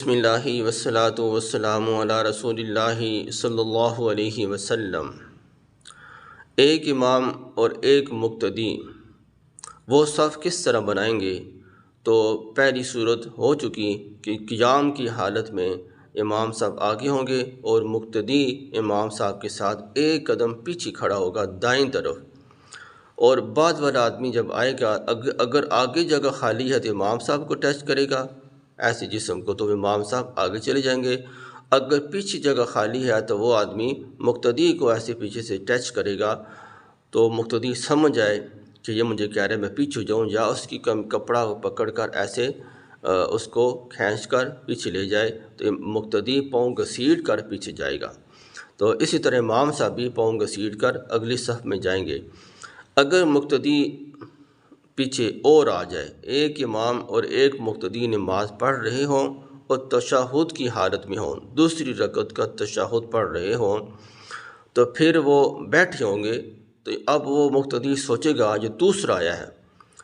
بسم اللہ والصلاة والسلام علی رسول اللہ صلی اللہ علیہ وسلم۔ ایک امام اور ایک مقتدی وہ صف کس طرح بنائیں گے؟ تو پہلی صورت ہو چکی کہ قیام کی حالت میں امام صاحب آگے ہوں گے اور مقتدی امام صاحب کے ساتھ ایک قدم پیچھے کھڑا ہوگا دائیں طرف، اور بعد والا آدمی جب آئے گا اگر آگے جگہ خالی ہے تو امام صاحب کو ٹچ کرے گا ایسے جسم کو، تو امام صاحب آگے چلے جائیں گے۔ اگر پیچھے جگہ خالی ہے تو وہ آدمی مقتدی کو ایسے پیچھے سے ٹچ کرے گا، تو مقتدی سمجھ جائے کہ یہ مجھے کہہ رہے میں پیچھے جاؤں، یا اس کی کپڑا پکڑ کر ایسے اس کو کھینچ کر پیچھے لے جائے، تو مقتدی پاؤں گھسیٹ کر پیچھے جائے گا۔ تو اسی طرح امام صاحب بھی پاؤں گھسیٹ کر اگلی صف میں جائیں گے۔ اگر مقتدی پیچھے اور آ جائے، ایک امام اور ایک مقتدی نماز پڑھ رہے ہوں اور تشہد کی حالت میں ہوں، دوسری رکعت کا تشہد پڑھ رہے ہوں، تو پھر وہ بیٹھے ہوں گے، تو اب وہ مقتدی سوچے گا جو دوسرا آیا ہے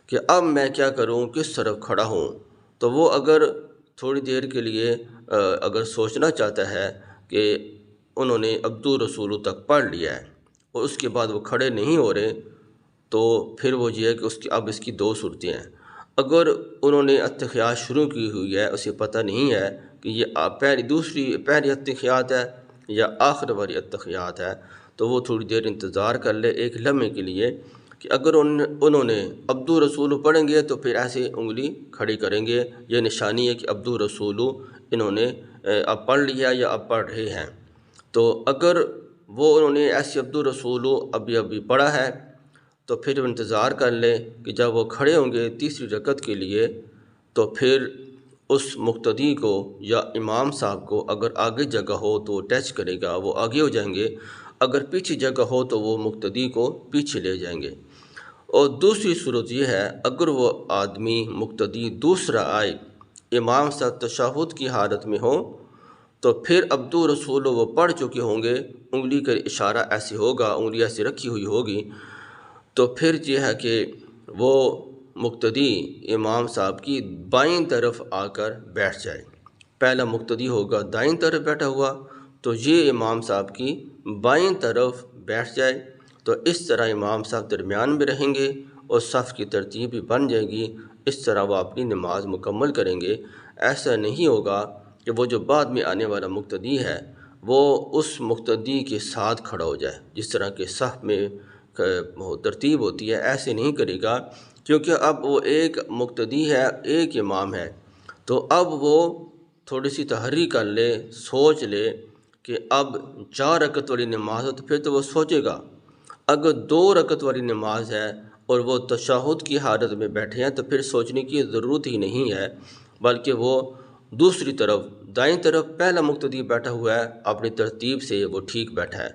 کہ اب میں کیا کروں، کس طرف کھڑا ہوں۔ تو وہ اگر تھوڑی دیر کے لیے اگر سوچنا چاہتا ہے کہ انہوں نے عبدو رسول تک پڑھ لیا ہے اور اس کے بعد وہ کھڑے نہیں ہو رہے، تو پھر وہ یہ ہے کہ اب اس کی دو صورتیں ہیں۔ اگر انہوں نے اتحیات شروع کی ہوئی ہے، اسے پتہ نہیں ہے کہ یہ پہلی اتحیات ہے یا آخر والی اتحیات ہے، تو وہ تھوڑی دیر انتظار کر لے ایک لمحے کے لیے، کہ اگر انہوں نے عبدو رسول پڑھیں گے تو پھر ایسے انگلی کھڑی کریں گے، یہ نشانی ہے کہ عبدو رسول انہوں نے اب پڑھ لیا یا اب پڑھ رہے ہیں۔ تو اگر انہوں نے ایسے عبدو رسول ابھی پڑھا ہے تو پھر انتظار کر لے کہ جب وہ کھڑے ہوں گے تیسری رکعت کے لیے، تو پھر اس مقتدی کو یا امام صاحب کو اگر آگے جگہ ہو تو وہ ٹچ کرے گا، وہ آگے ہو جائیں گے، اگر پیچھے جگہ ہو تو وہ مقتدی کو پیچھے لے جائیں گے۔ اور دوسری صورت یہ ہے، اگر وہ آدمی مقتدی دوسرا آئے، امام صاحب تشہد کی حالت میں ہوں، تو پھر عبدو رسول وہ پڑھ چکے ہوں گے، انگلی کا اشارہ ایسے ہوگا، انگلی ایسے رکھی ہوئی ہوگی، تو پھر یہ ہے کہ وہ مقتدی امام صاحب کی بائیں طرف آ کر بیٹھ جائے۔ پہلا مقتدی ہوگا دائیں طرف بیٹھا ہوا، تو یہ امام صاحب کی بائیں طرف بیٹھ جائے، تو اس طرح امام صاحب درمیان میں رہیں گے اور صف کی ترتیب بھی بن جائے گی، اس طرح وہ اپنی نماز مکمل کریں گے۔ ایسا نہیں ہوگا کہ وہ جو بعد میں آنے والا مقتدی ہے وہ اس مقتدی کے ساتھ کھڑا ہو جائے، جس طرح کہ صف میں ترتیب ہوتی ہے ایسے نہیں کرے گا، کیونکہ اب وہ ایک مقتدی ہے ایک امام ہے، تو اب وہ تھوڑی سی تحری کر لے، سوچ لے کہ اب 4 رکعت والی نماز ہے، تو پھر تو وہ سوچے گا۔ اگر 2 رکعت والی نماز ہے اور وہ تشہد کی حالت میں بیٹھے ہیں تو پھر سوچنے کی ضرورت ہی نہیں ہے، بلکہ وہ دوسری طرف دائیں طرف پہلا مقتدی بیٹھا ہوا ہے، اپنی ترتیب سے وہ ٹھیک بیٹھا ہے،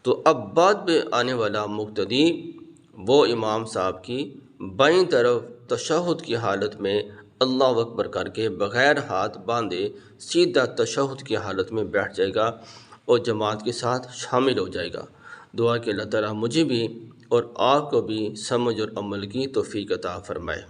تو اب بعد میں آنے والا مقتدی وہ امام صاحب کی بائیں طرف تشہد کی حالت میں اللہ اکبر کر کے بغیر ہاتھ باندھے سیدھا تشہد کی حالت میں بیٹھ جائے گا اور جماعت کے ساتھ شامل ہو جائے گا۔ دعا کہ اللہ تعالیٰ مجھے بھی اور آپ کو بھی سمجھ اور عمل کی توفیق عطا فرمائے۔